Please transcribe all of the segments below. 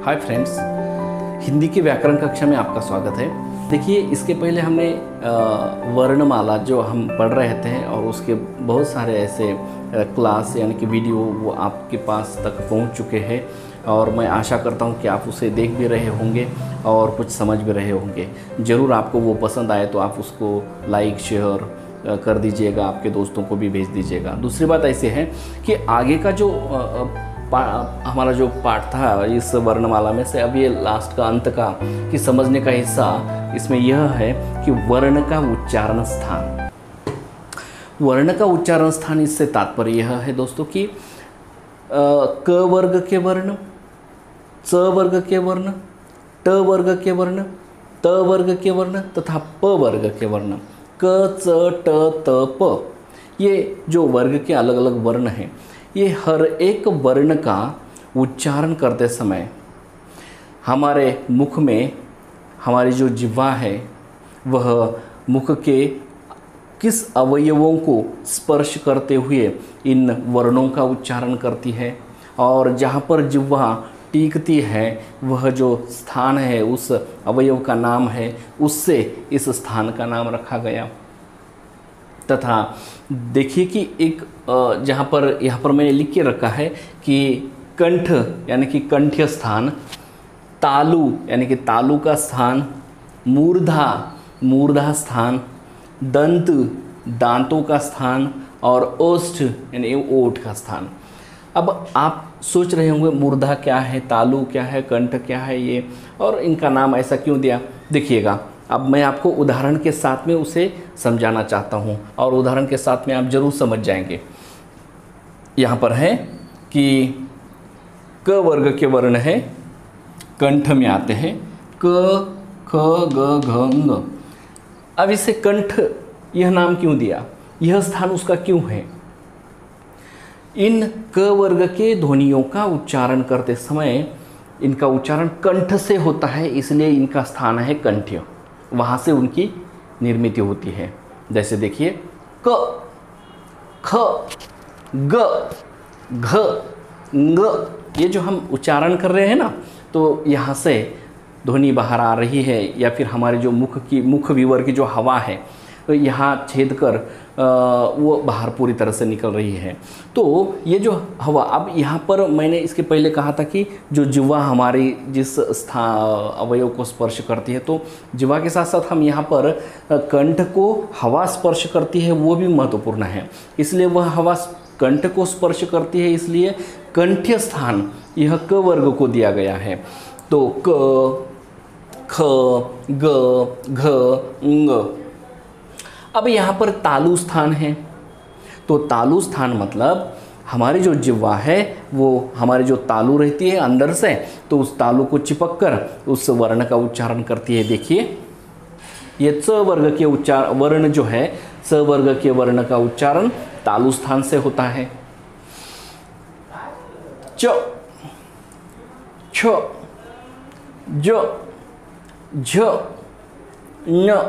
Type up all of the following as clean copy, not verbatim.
Hi friends, Hindi की व्याकरण कक्षा में आपका स्वागत है। देखिए, इसके पहले हमने वर्णमाला जो हम पढ़ रहे थे और उसके बहुत सारे ऐसे क्लास यानी कि वीडियो वो आपके पास तक पहुंच चुके हैं और मैं आशा करता हूं कि आप उसे देख भी रहे होंगे और कुछ समझ भी रहे होंगे। ज़रूर आपको वो पसंद आए तो आप उसको लाइक शेयर कर दीजिएगा, आपके दोस्तों को भी भेज दीजिएगा। दूसरी बात ऐसे है कि आगे का जो हमारा जो पाठ था इस वर्णमाला में से, अब ये लास्ट का अंत का कि समझने का हिस्सा इसमें यह है कि वर्ण का उच्चारण स्थान। वर्ण का उच्चारण स्थान, इससे तात्पर्य यह है दोस्तों कि क वर्ग के वर्ण, च वर्ग के वर्ण, ट वर्ग के वर्ण, त वर्ग के वर्ण तथा प वर्ग के वर्ण, क च ट त प, ये जो वर्ग के अलग अलग वर्ण हैं, ये हर एक वर्ण का उच्चारण करते समय हमारे मुख में हमारी जो जिह्वा है वह मुख के किस अवयवों को स्पर्श करते हुए इन वर्णों का उच्चारण करती है, और जहाँ पर जिह्वा टीकती है वह जो स्थान है उस अवयव का नाम है, उससे इस स्थान का नाम रखा गया। तथा देखिए कि एक जहाँ पर यहाँ पर मैंने लिख के रखा है कि कंठ यानी कि कंठ्य स्थान, तालु यानी कि तालु का स्थान, मूर्धा मूर्धा स्थान, दंत दांतों का स्थान और ओष्ठ यानी ओठ का स्थान। अब आप सोच रहे होंगे मूर्धा क्या है, तालु क्या है, कंठ क्या है ये, और इनका नाम ऐसा क्यों दिया। देखिएगा, अब मैं आपको उदाहरण के साथ में उसे समझाना चाहता हूँ और उदाहरण के साथ में आप ज़रूर समझ जाएंगे। यहाँ पर है कि क वर्ग के वर्ण है, कंठ में आते हैं क ख ग घ ङ। अब इसे कंठ यह नाम क्यों दिया, यह स्थान उसका क्यों है। इन क वर्ग के ध्वनियों का उच्चारण करते समय इनका उच्चारण कंठ से होता है, इसलिए इनका स्थान है कंठ्य, वहाँ से उनकी निर्मित होती है। जैसे देखिए क, ख, ग, घ, ङ, ये जो हम उच्चारण कर रहे हैं ना, तो यहाँ से ध्वनि बाहर आ रही है, या फिर हमारे जो मुख विवर की जो हवा है तो यहाँ छेद कर वो बाहर पूरी तरह से निकल रही है। तो ये जो हवा, अब यहाँ पर मैंने इसके पहले कहा था कि जो जिह्वा हमारी जिस स्थान अवयव को स्पर्श करती है, तो जिह्वा के साथ साथ हम यहाँ पर कंठ को हवा स्पर्श करती है, वो भी महत्वपूर्ण है। इसलिए वह हवा कंठ को स्पर्श करती है, इसलिए कंठ्य स्थान यह क वर्ग को दिया गया है। तो क, ख, ग, घ, ङ। अब यहाँ पर तालु स्थान है, तो तालु स्थान मतलब हमारी जो जिह्वा है वो हमारी जो तालु रहती है अंदर से, तो उस तालु को चिपक कर उस वर्ण का उच्चारण करती है। देखिए, ये च वर्ग के वर्ण जो है, च वर्ग के वर्ण का उच्चारण तालु स्थान से होता है। च, छ, ज, झ, ञ।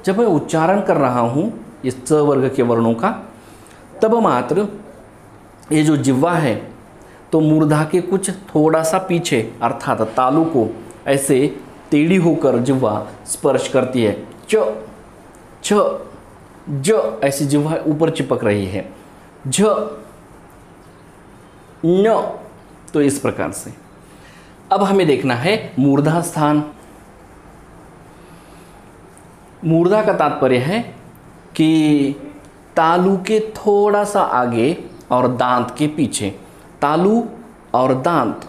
जब मैं उच्चारण कर रहा हूँ इस च वर्ग के वर्णों का, तब मात्र ये जो जिह्वा है तो मूर्धा के कुछ थोड़ा सा पीछे अर्थात तालु को ऐसे टेढ़ी होकर जिह्वा स्पर्श करती है। च, छ, ज, ऐसी जिह्वा ऊपर चिपक रही है। झ, ञ, तो इस प्रकार से। अब हमें देखना है मूर्धा स्थान। मूर्धा का तात्पर्य है कि तालु के थोड़ा सा आगे और दांत के पीछे। तालु और दांत,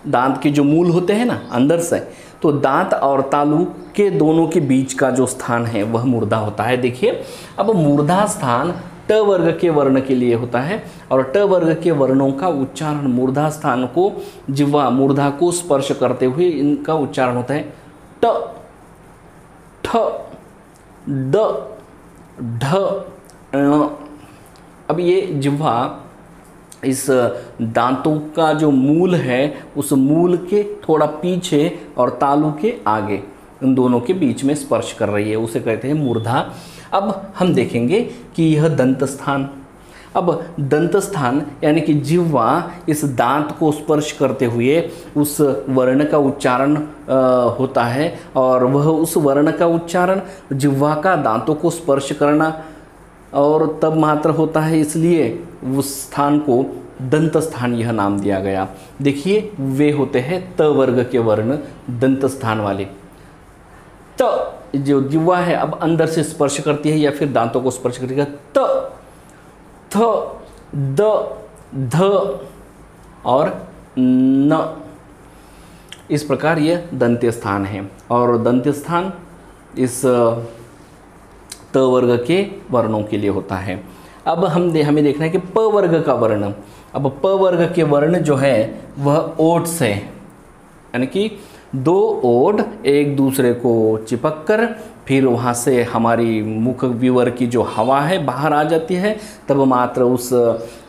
दांत के जो मूल होते हैं ना अंदर से, तो दांत और तालु के दोनों के बीच का जो स्थान है वह मूर्धा होता है। देखिए, अब मूर्धा स्थान ट वर्ग के वर्ण के लिए होता है, और ट वर्ग के वर्णों का उच्चारण मूर्धा स्थान को जिह्वा मूर्धा को स्पर्श करते हुए इनका उच्चारण होता है ट, ठ, ड, ढ, ण। अब ये जिह्वा इस दांतों का जो मूल है उस मूल के थोड़ा पीछे और तालु के आगे, इन दोनों के बीच में स्पर्श कर रही है, उसे कहते हैं मूर्धा। अब हम देखेंगे कि यह दंत स्थान, अब दंत स्थान यानी कि जिह्वा इस दांत को स्पर्श करते हुए उस वर्ण का उच्चारण होता है, और वह उस वर्ण का उच्चारण जिह्वा का दांतों को स्पर्श करना और तब मात्र होता है, इसलिए उस स्थान को दंत स्थान यह नाम दिया गया। देखिए वे होते हैं त वर्ग के वर्ण दंत स्थान वाले। त जो जिह्वा है अब अंदर से स्पर्श करती है या फिर दांतों को स्पर्श करती है। त, थ, द, ध और न, इस प्रकार ये दंत्य स्थान है। और दंत्य स्थान इस त वर्ग के वर्णों के लिए होता है। अब हमें देखना है कि प वर्ग का वर्ण। अब प वर्ग के वर्ण जो है वह ओठ से, यानी कि दो ओठ एक दूसरे को चिपक कर फिर वहाँ से हमारी मुख विवर की जो हवा है बाहर आ जाती है, तब मात्र उस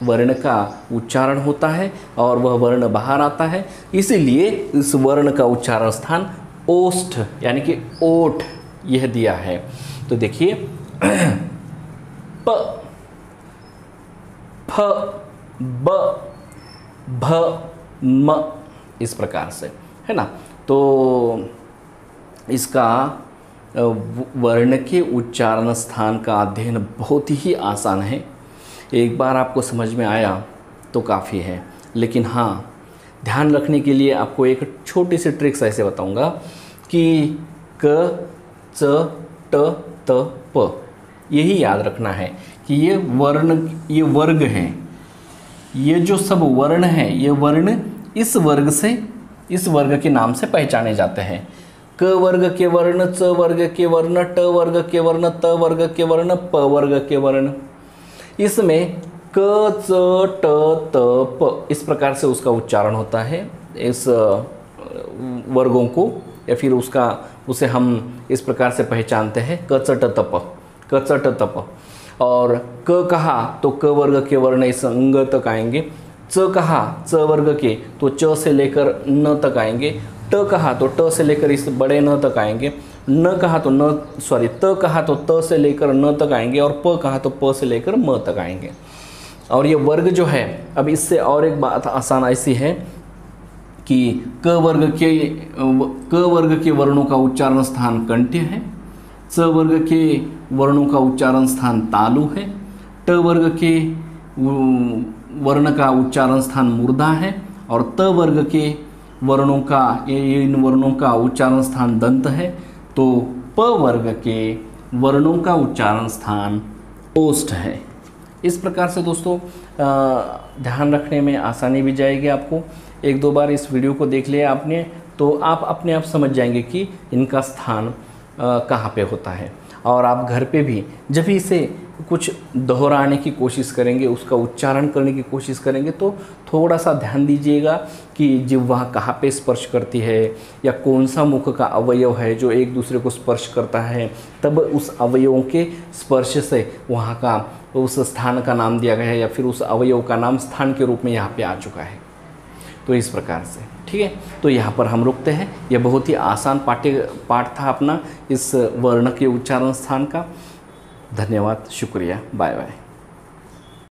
वर्ण का उच्चारण होता है और वह वर्ण बाहर आता है। इसीलिए इस वर्ण का उच्चारण स्थान ओष्ठ यानी कि ओठ यह दिया है। तो देखिए प, फ, ब, भ, म, इस प्रकार से है ना। तो इसका वर्ण के उच्चारण स्थान का अध्ययन बहुत ही आसान है। एक बार आपको समझ में आया तो काफ़ी है, लेकिन हाँ ध्यान रखने के लिए आपको एक छोटी सी ट्रिक्स ऐसे बताऊंगा कि क, च, ट, त, प, यही याद रखना है कि ये वर्ग हैं। ये जो सब वर्ण हैं ये वर्ण इस वर्ग के नाम से पहचाने जाते हैं। क वर्ग के वर्ण, च वर्ग के वर्ण, ट वर्ग के वर्ण, त वर्ग के वर्ण, प वर्ग के वर्ण। इसमें क, च, ट, त, प इस प्रकार से उसका उच्चारण होता है। इस वर्गों को या फिर उसे हम इस प्रकार से पहचानते हैं क, च, ट, त, प, क, च, ट, त, प। और क कहा तो क वर्ग के वर्ण इस अंग तक आएंगे। च कहा च वर्ग के तो च से लेकर न तक आएंगे। ट कहा तो ट से लेकर इस बड़े न तक आएंगे। न कहा तो त कहा तो त से लेकर न तक आएंगे। और प कहा तो प से लेकर म तक आएंगे। और ये वर्ग जो है, अब इससे और एक बात आसान ऐसी है कि क वर्ग के वर्णों का उच्चारण स्थान कंठ्य है। च वर्ग के वर्णों का उच्चारण स्थान तालु है। ट वर्ग के वर्ण का उच्चारण स्थान मूर्धा है। और त वर्ग के इन वर्णों का उच्चारण स्थान दंत है। तो प वर्ग के वर्णों का उच्चारण स्थान ओष्ठ है। इस प्रकार से दोस्तों ध्यान रखने में आसानी भी जाएगी आपको। एक दो बार इस वीडियो को देख लिया आपने तो आप अपने आप समझ जाएंगे कि इनका स्थान कहाँ पे होता है। और आप घर पे भी जब भी इसे कुछ दोहराने की कोशिश करेंगे, उसका उच्चारण करने की कोशिश करेंगे, तो थोड़ा सा ध्यान दीजिएगा कि जिह्वा कहाँ पे स्पर्श करती है या कौन सा मुख का अवयव है जो एक दूसरे को स्पर्श करता है। तब उस अवयवों के स्पर्श से वहाँ का उस स्थान का नाम दिया गया है या फिर उस अवयव का नाम स्थान के रूप में यहाँ पे आ चुका है। तो इस प्रकार से ठीक है। तो यहाँ पर हम रुकते हैं। यह बहुत ही आसान पाठ था अपना इस वर्ण के उच्चारण स्थान का। धन्यवाद, शुक्रिया, बाय बाय।